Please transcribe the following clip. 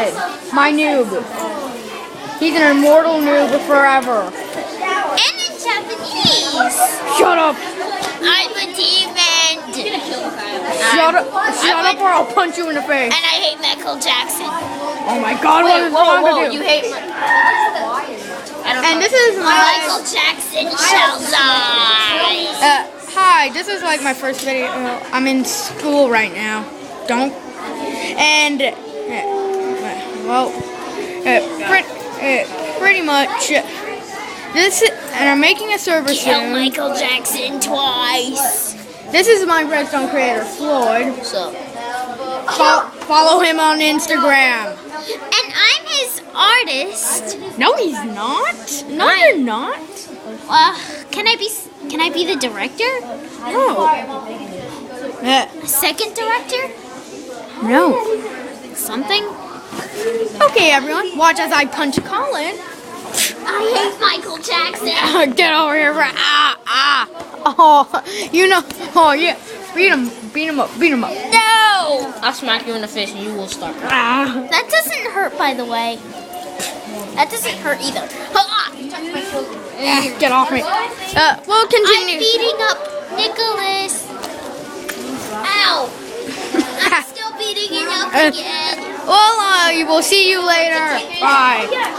David, my noob. He's an immortal noob forever. And in Japanese. Shut up. I'm a demon. Shut up or I'll punch you in the face. And I hate Michael Jackson. Oh my god, what is wrong with you? You hate And this is Michael Jackson shall die. hi, this is like my first video. I'm in school right now. Don't. And, well, pretty much. And I'm making a server Kill soon. Michael Jackson twice. This is my Redstone creator, Floyd. So. Follow him on Instagram. And I'm his artist. No, he's not. No, you're not. Can I be the director? No. Second director? No. Something? Okay, everyone, watch as I punch Colin. I hate Michael Jackson. Get over here! Oh, you know. Oh yeah, beat him up. No! I'll smack you in the face and you will start. That doesn't hurt, by the way. That doesn't hurt either. Get off me. We'll I'm continue. beating up Nicholas. Ow! I'm still beating him up again. Well, we'll see you later. Bye.